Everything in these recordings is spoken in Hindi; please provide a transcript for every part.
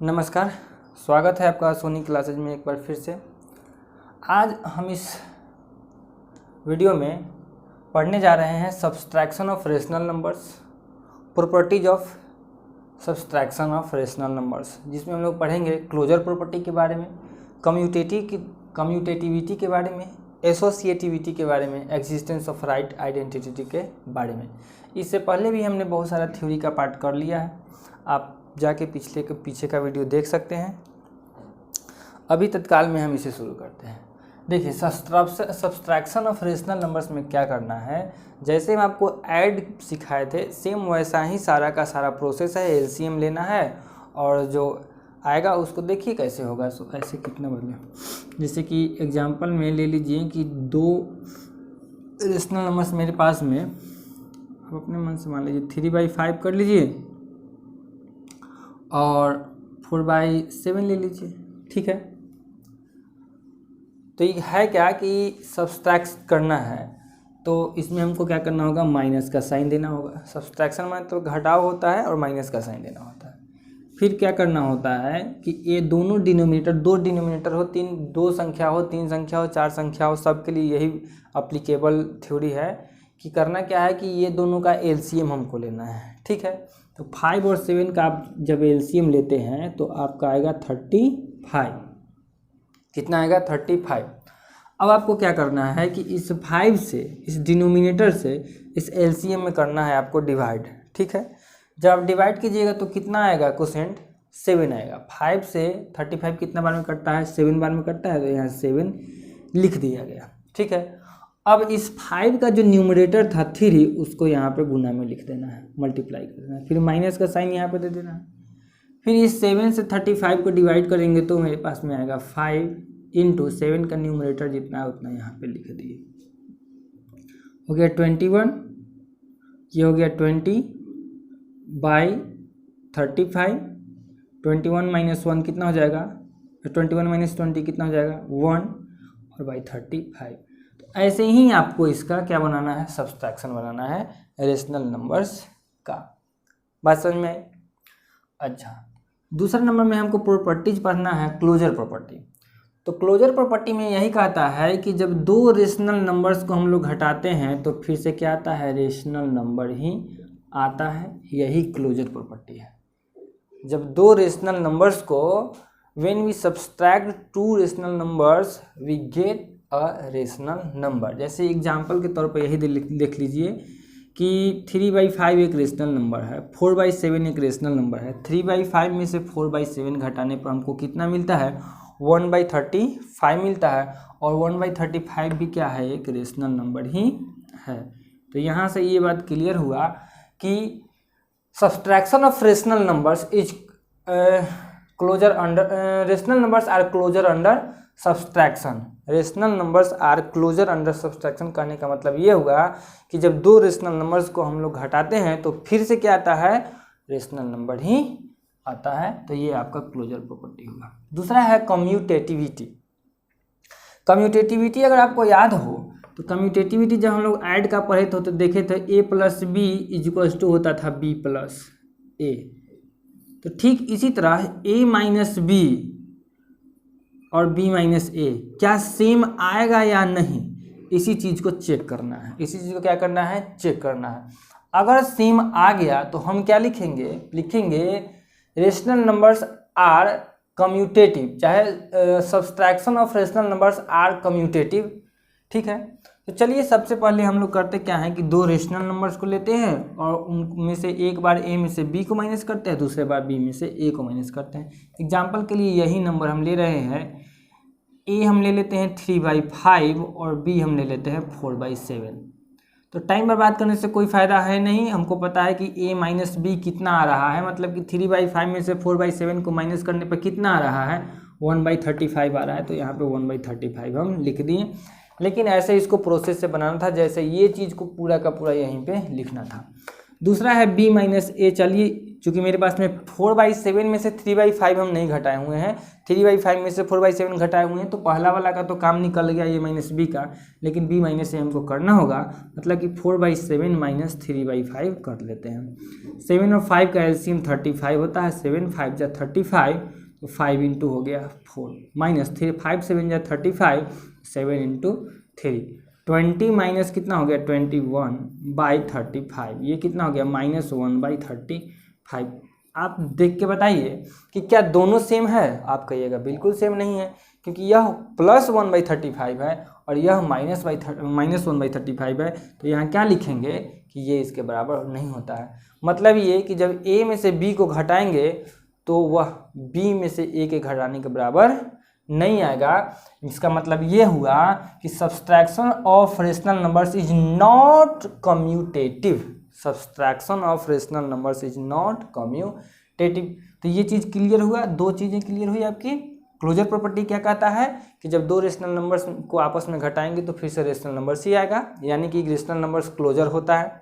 नमस्कार, स्वागत है आपका सोनी क्लासेज में एक बार फिर से। आज हम इस वीडियो में पढ़ने जा रहे हैं subtraction of rational numbers, properties of subtraction of rational numbers, जिसमें हम लोग पढ़ेंगे क्लोजर प्रॉपर्टी के बारे में, कम्यूटेटिविटी के बारे में, एसोसिएटिविटी के बारे में, एग्जिस्टेंस ऑफ राइट आइडेंटिटी के बारे में। इससे पहले भी हमने बहुत सारा थ्योरी का पार्ट कर लिया है, आप जाके पीछे का वीडियो देख सकते हैं। अभी तत्काल में हम इसे शुरू करते हैं। देखिए, सब्सट्रैक्शन ऑफ रेशनल नंबर्स में क्या करना है, जैसे हम आपको ऐड सिखाए थे सेम वैसा ही सारा का सारा प्रोसेस है। एलसीएम लेना है और जो आएगा उसको देखिए कैसे होगा। सो ऐसे कितना बदले, जैसे कि एग्जांपल में ले लीजिए कि दो रेशनल नंबर्स मेरे पास में, आप अपने मन से मान लीजिए 3/5 कर लीजिए और 4/7 ले लीजिए, ठीक है। तो ये है क्या कि सब्सट्रैक्ट करना है, तो इसमें हमको क्या करना होगा, माइनस का साइन देना होगा। सब्सट्रैक्शन में तो घटाव होता है और माइनस का साइन देना होता है। फिर क्या करना होता है कि ये दोनों डिनोमिनेटर, दो डिनोमिनेटर हो, दो संख्या हो, तीन संख्या हो, चार संख्या हो, सब के लिए यही अप्लीकेबल थ्योरी है कि करना क्या है कि ये दोनों का एलसीएम हमको लेना है, ठीक है। तो 5 और 7 का आप जब एलसीएम लेते हैं तो आपका आएगा 35। कितना आएगा, 35। अब आपको क्या करना है कि इस 5 से, इस डिनोमिनेटर से इस एलसीएम में करना है आपको डिवाइड, ठीक है। जब आप डिवाइड कीजिएगा तो कितना आएगा, कोसेंट 7 आएगा। 5 से 35 कितना बार में कटता है, 7 बार में कटता है, तो यहाँ 7 लिख दिया गया, ठीक है। अब इस 5 का जो न्यूमरेटर था 3, उसको यहाँ पे गुना में लिख देना है, मल्टीप्लाई कर देना है, फिर माइनस का साइन यहाँ पे दे देना है। फिर इस 7 से 35 को डिवाइड करेंगे तो मेरे पास में आएगा 5 × 7 का न्यूमरेटर जितना है उतना यहाँ पे लिख दिए। हो गया 21, ये हो गया 20/35। 21 - 1 कितना हो जाएगा, 21 - 20 कितना हो जाएगा, 1 और बाई 35। ऐसे ही आपको इसका क्या बनाना है, सब्सट्रैक्शन बनाना है रेशनल नंबर्स का। बात समझ में आई? अच्छा, दूसरा नंबर में हमको प्रॉपर्टीज पढ़ना है, क्लोजर प्रॉपर्टी। तो क्लोजर प्रॉपर्टी में यही कहता है कि जब दो रेशनल नंबर्स को हम लोग घटाते हैं तो फिर से क्या आता है, रेशनल नंबर ही आता है। यही क्लोजर प्रॉपर्टी है। जब दो रेशनल नंबर्स को, when we subtract two rational numbers we get a rational number. जैसे एग्जाम्पल के तौर पर यही देख लीजिए कि 3/5 एक रेशनल नंबर है, 4/7 एक रेशनल नंबर है। 3/5 में से 4/7 घटाने पर हमको कितना मिलता है, 1/35 मिलता है। और 1/35 भी क्या है, एक रेशनल नंबर ही है। तो यहाँ से ये बात क्लियर हुआ कि subtraction of rational numbers is closure under, rational numbers are closure under subtraction. Rational numbers are closure under subtraction कहने का मतलब ये हुआ कि जब दो रेशनल नंबर्स को हम लोग घटाते हैं तो फिर से क्या आता है, रेशनल नंबर ही आता है। तो ये आपका क्लोजर प्रॉपर्टी होगा। दूसरा है कम्यूटेटिविटी। कम्यूटेटिविटी अगर आपको याद हो तो कम्यूटेटिविटी जब हम लोग ऐड का पढ़े थे तो देखे थे a + b = होता था b + a। तो ठीक इसी तरह a - b और b - a क्या सेम आएगा या नहीं, इसी चीज़ को चेक करना है। इसी चीज़ को क्या करना है, चेक करना है। अगर सेम आ गया तो हम क्या लिखेंगे, रेशनल नंबर्स आर कम्यूटेटिव, चाहे subtraction of rational numbers are commutative, ठीक है। तो चलिए सबसे पहले हम लोग करते क्या है कि दो रेशनल नंबर्स को लेते हैं और उनमें से एक बार a में से b को माइनस करते हैं, दूसरे बार b में से a को माइनस करते हैं। एग्जाम्पल के लिए यही नंबर हम ले रहे हैं, a हम ले लेते हैं 3/5 और b हम ले लेते हैं 4/7। तो टाइम बर्बाद करने से कोई फ़ायदा है नहीं। हमको पता है कि a - b कितना आ रहा है, मतलब कि 3/5 में से 4/7 को माइनस करने पर कितना आ रहा है, 1/35 आ रहा है। तो यहाँ पे 1/35 हम लिख दिए। लेकिन ऐसे इसको प्रोसेस से बनाना था, जैसे ये चीज़ को पूरा का पूरा यहीं पे लिखना था। दूसरा है b - a। चलिए चूँकि मेरे पास में 4/7 में से 3/5 हम नहीं घटाए हुए हैं, 3/5 में से 4/7 घटाए हुए हैं, तो पहला वाला का तो काम निकल गया ये माइनस बी का, लेकिन बी माइनस ए हमको करना होगा, मतलब कि 4/7 माइनस 3/5 कर लेते हैं। 7 और 5 का एलसीएम 35 होता है, 7 5 जा 35, तो 5 इंटू हो गया 4 माइनस 3 5 7 जा 35, 7 इंटू 3, 20 माइनस कितना हो गया 21/35, ये कितना हो गया -1/35। आप देख के बताइए कि क्या दोनों सेम है, आप कहिएगा बिल्कुल सेम नहीं है, क्योंकि यह +1/35 है और यह -1/35 है, तो यहाँ क्या लिखेंगे कि ये इसके बराबर नहीं होता है। मतलब ये कि जब a में से b को घटाएंगे तो वह b में से a के घटाने के बराबर नहीं आएगा। इसका मतलब ये हुआ कि subtraction of rational numbers is not commutative, subtraction of rational numbers is not commutative. तो ये चीज़ क्लियर हुआ, दो चीज़ें क्लियर हुई आपकी। क्लोजर प्रॉपर्टी क्या कहता है कि जब दो रेशनल नंबर्स को आपस में घटाएंगे तो फिर से रेशनल नंबर्स ही आएगा, यानी कि रेशनल नंबर्स क्लोजर होता है।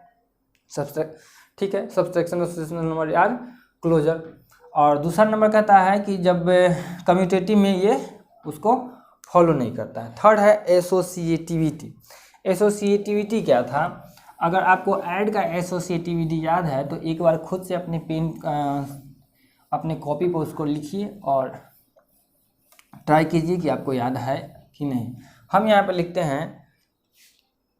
ठीक है, सब्सट्रैक्शन ऑफ रेशनल नंबर यार क्लोजर। और दूसरा नंबर कहता है कि जब कम्यूटेटिव में ये उसको फॉलो नहीं करता है। थर्ड है एसोसिएटिविटी। एसोसिएटिविटी क्या था, अगर आपको ऐड का एसोसिएटिविटी याद है तो एक बार खुद से अपने पेन अपने कॉपी पर उसको लिखिए और ट्राई कीजिए कि आपको याद है कि नहीं। हम यहाँ पर लिखते हैं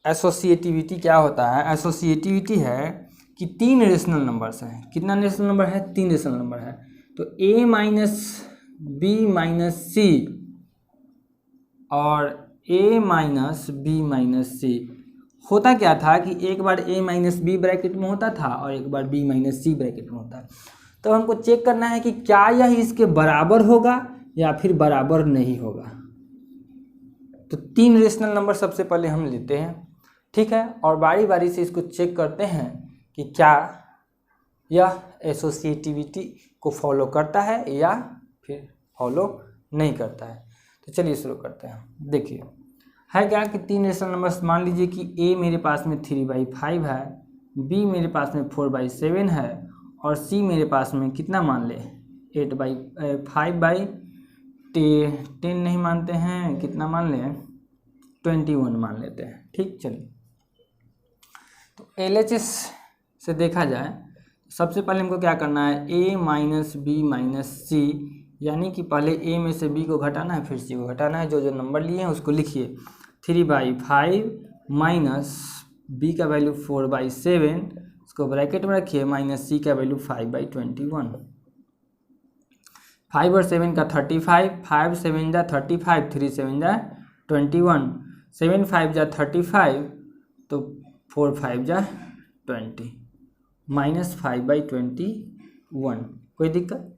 एसोसिएटिविटी क्या होता है। एसोसिएटिविटी है कि 3 रेशनल नंबर्स हैं। कितना रेशनल नंबर है, 3 रेशनल नंबर है। तो a माइनस बी माइनस सी और a माइनस बी माइनस सी, होता क्या था कि एक बार a माइनस बी ब्रैकेट में होता था और एक बार b माइनस सी ब्रैकेट में होता है। तो हमको चेक करना है कि क्या यह इसके बराबर होगा या फिर बराबर नहीं होगा। तो 3 रेशनल नंबर सबसे पहले हम लेते हैं, ठीक है, और बारी बारी से इसको चेक करते हैं कि क्या यह एसोसिएटिविटी को फॉलो करता है या फिर फॉलो नहीं करता है। तो चलिए शुरू करते हैं। देखिए है क्या कि 3 रेशनल नंबर्स, मान लीजिए कि a मेरे पास में 3/5 है, b मेरे पास में 4/7 है और c मेरे पास में कितना मान ले 5/10 नहीं मानते हैं, कितना मान लें 21 मान लेते हैं। ठीक, चलिए तो LHS से देखा जाए सबसे पहले हमको क्या करना है, a माइनस बी माइनस सी, यानी कि पहले a में से b को घटाना है फिर c को घटाना है। जो जो नंबर लिए हैं उसको लिखिए। 3/5 माइनस b का वैल्यू 4/7, इसको ब्रैकेट में रखिए, माइनस c का वैल्यू 5/21। 5 और 7 का 35, 5 7 जा 35, 3 7 जा 21, 7 5 जा 35, तो 4 5 जा 20, -5/21। कोई दिक्कत।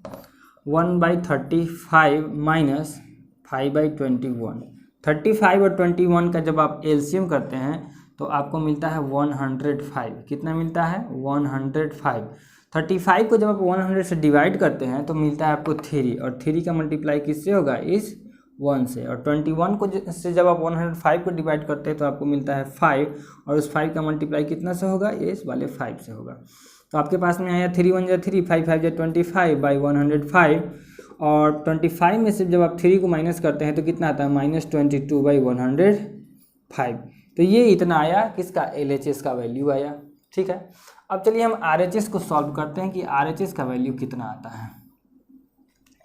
1/35 माइनस 5/21, 35 और 21 का जब आप एलसीएम करते हैं तो आपको मिलता है 105। कितना मिलता है 105। 35 को जब आप 100 से डिवाइड करते हैं तो मिलता है आपको 3, और 3 का मल्टीप्लाई किससे होगा, इस 1 से। और 21 को से जब आप 105 को डिवाइड करते हैं तो आपको मिलता है 5, और उस 5 का मल्टीप्लाई कितना से होगा, इस वाले 5 से होगा। तो आपके पास में आया 3 1 जा 3, 5 5 जा 25/105, और 25 में से जब आप 3 को माइनस करते हैं तो कितना आता है -22/105। तो ये इतना आया किसका, LHS का वैल्यू आया। ठीक है, अब चलिए हम RHS को सॉल्व करते हैं कि RHS का वैल्यू कितना आता है।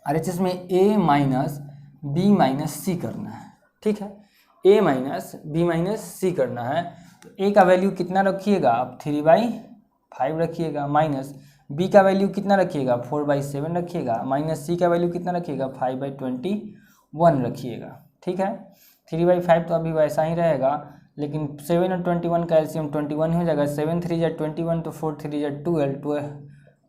RHS में a माइनस बी माइनस सी करना है। ठीक है, a माइनस बी माइनस सी करना है। तो a का वैल्यू कितना रखिएगा आप, 3/5 रखिएगा, माइनस b का वैल्यू कितना रखिएगा 4/7 रखिएगा, माइनस c का वैल्यू कितना रखिएगा 5/21 रखिएगा। ठीक है, 3/5 तो अभी वैसा ही रहेगा, लेकिन 7 और 21 का एलसीएम 21 हो जाएगा। 7 3 जा 21, तो 4 3 जा 12,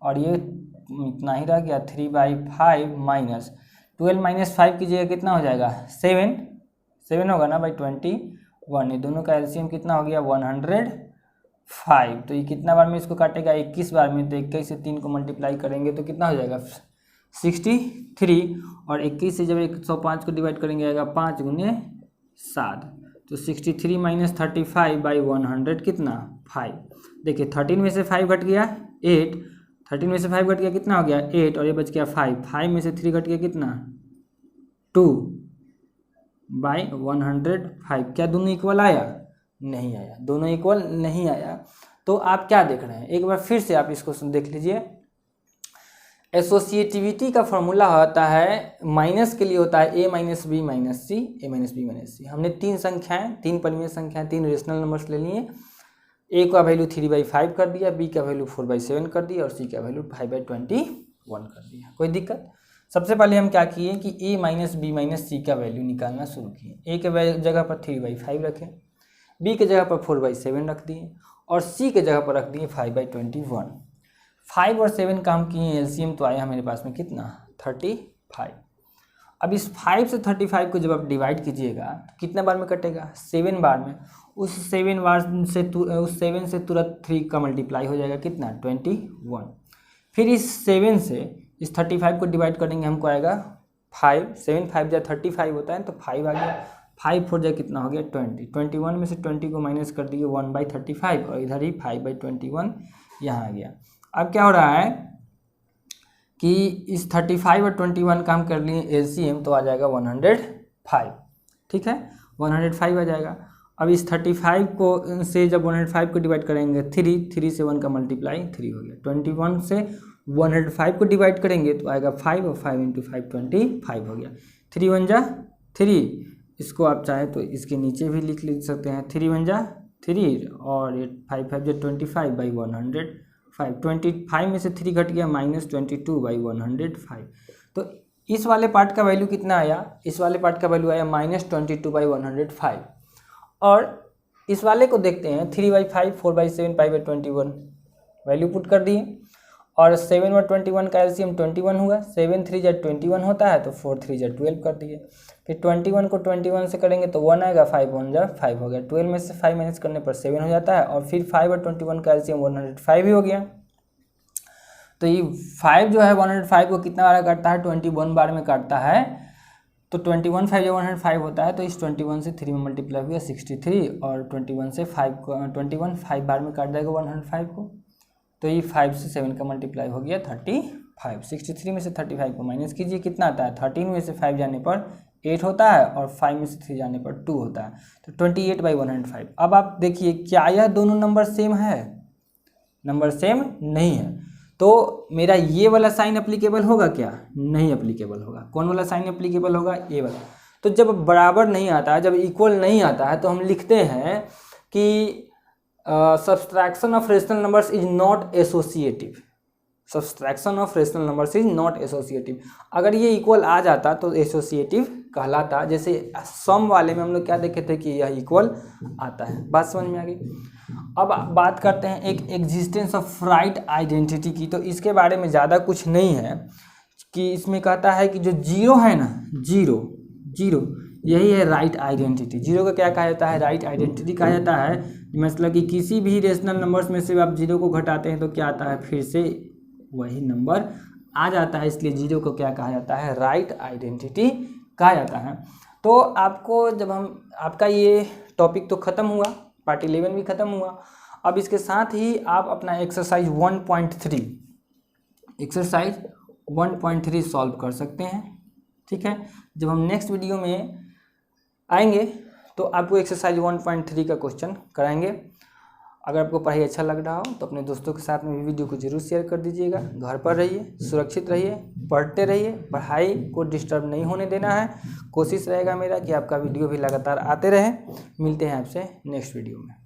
और ये इतना ही रह गया 3/5 माइनस 12 माइनस 5 की जगह कितना हो जाएगा 7 होगा ना 21। ये दोनों का एलसीएम कितना हो गया 105। तो ये कितना बार में इसको काटेगा 21 बार में, तो 21 से 3 को मल्टीप्लाई करेंगे तो कितना हो जाएगा 63, और 21 से जब 105 को डिवाइड करेंगे आएगा 5 × 7, तो 63 माइनस 35/100 कितना 5। देखिए 13 में से 5 घट गया 8, 13 में से 5 घट गया कितना हो गया 8 और ये बच गया 5, 5 में से 3 घट गया कितना 2/105। क्या दोनों इक्वल आया? नहीं आया, दोनों इक्वल नहीं आया। तो आप क्या देख रहे हैं, एक बार फिर से आप इसको देख लीजिए। एसोसिएटिविटी का फॉर्मूला होता है, माइनस के लिए होता है a minus B minus C, a minus B minus C. हमने 3 संख्याएं, 3 परिमेय संख्याएं, 3 रेशनल नंबर्स ले लिए। a का वैल्यू 3/5 कर दिया, b का वैल्यू 4/7 कर दिया और c का वैल्यू 5/21 कर दिया। कोई दिक्कत? सबसे पहले हम क्या किए कि a माइनस बी माइनस सी का वैल्यू निकालना शुरू किए। a के जगह पर 3/5 रखें, b के जगह पर 4/7 रख दिए और c के जगह पर रख दिए 5/21। 5 और 7 काम किए, एलसीएम तो आया हमारे पास में कितना 35। अब इस 5 से 35 को जब आप डिवाइड कीजिएगा तो कितने बार में कटेगा 7 बार में। उस 7 से तुरंत 3 का मल्टीप्लाई हो जाएगा कितना 21। फिर इस 7 से इस 35 को डिवाइड करेंगे, हमको आएगा 5, 7 5 जा 35 होता है तो 5 आ गया, 5 4 जा कितना हो गया 20। 21 में से 20 को माइनस कर दिए 1/35 और इधर ही 5/21 यहाँ आ गया। अब क्या हो रहा है कि इस 35 और 21 का हम कर लिए एलसीएम तो आ जाएगा 105। ठीक है, 105 आ जाएगा। अब इस 35 को से जब 105 को डिवाइड करेंगे 3 से 1 का मल्टीप्लाई 3 हो गया। 21 से 105 को डिवाइड करेंगे तो आएगा 5 और 5 × 5 25 हो गया। 3 1 जा 3, इसको आप चाहे तो इसके नीचे भी लिख सकते हैं। 3 1 जा 3 और 5 5 जा 25/105। 25 में से 3 घट गया -22/105। तो इस वाले पार्ट का वैल्यू कितना आया, इस वाले पार्ट का वैल्यू आया -22/105। और इस वाले को देखते हैं 3/5 4/7 5/21 वैल्यू पुट कर दिए और 7 और 21 का एलसीएम 21 हुआ। 7 3 जा 21 होता है तो 4 3 जा 12 कर दिए। फिर 21 को 21 से करेंगे तो 1 आएगा, 5 1 जा 5 हो गया। 12 में से 5 माइनस करने पर 7 हो जाता है और फिर 5 और 21 का एलसीएम 105 ही हो गया। तो ये 5 जो है 105 को कितना बार काटता है 21 बार में काटता है। तो 21 5 जो 105 होता है तो इस 21 से 3 में मल्टीप्लाई हुआ 63 और 21 से 5 को 21 5 बार में काट देगा 105 को। तो ये 5 से 7 का मल्टीप्लाई हो गया 35। 63 में से 35 को माइनस कीजिए, कितना आता है 13 में से 5 जाने पर 8 होता है और 5 में से 3 जाने पर 2 होता है, तो 28/105। अब आप देखिए क्या यह दोनों नंबर सेम है? नंबर सेम नहीं है, तो मेरा ये वाला साइन एप्लीकेबल होगा क्या? नहीं एप्लीकेबल होगा। कौन वाला साइन एप्लीकेबल होगा? ये वाला। तो जब बराबर नहीं आता है, जब इक्वल नहीं आता है तो हम लिखते हैं कि subtraction of rational numbers is not associative. Subtraction of rational numbers is not associative. अगर ये इक्वल आ जाता तो एसोसिएटिव कहलाता। जैसे सम वाले में हम लोग क्या देखे थे कि यह इक्वल आता है। बात समझ में आ गई? अब बात करते हैं एक एग्जिस्टेंस ऑफ राइट आइडेंटिटी की। तो इसके बारे में ज़्यादा कुछ नहीं है कि इसमें कहता है कि जो जीरो है ना, जीरो यही है राइट आइडेंटिटी। जीरो का क्या कहा जाता है? राइट आइडेंटिटी कहा जाता है। मतलब कि किसी भी रेशनल नंबर्स में से आप जीरो को घटाते हैं तो क्या आता है? फिर से वही नंबर आ जाता है, इसलिए जीरो को क्या कहा जाता है? राइट आइडेंटिटी कहा जाता है। तो आपको जब हम आपका ये टॉपिक तो ख़त्म हुआ, पार्ट 11 भी ख़त्म हुआ। अब इसके साथ ही आप अपना एक्सरसाइज 1.3 सॉल्व कर सकते हैं। ठीक है, जब हम नेक्स्ट वीडियो में आएंगे तो आपको एक्सरसाइज 1.3 का क्वेश्चन कराएंगे। अगर आपको पढ़ाई अच्छा लग रहा हो तो अपने दोस्तों के साथ में भी वीडियो को जरूर शेयर कर दीजिएगा। घर पर रहिए, सुरक्षित रहिए, पढ़ते रहिए, पढ़ाई को डिस्टर्ब नहीं होने देना है। कोशिश रहेगा मेरा कि आपका वीडियो भी लगातार आते रहे। मिलते हैं आपसे नेक्स्ट वीडियो में।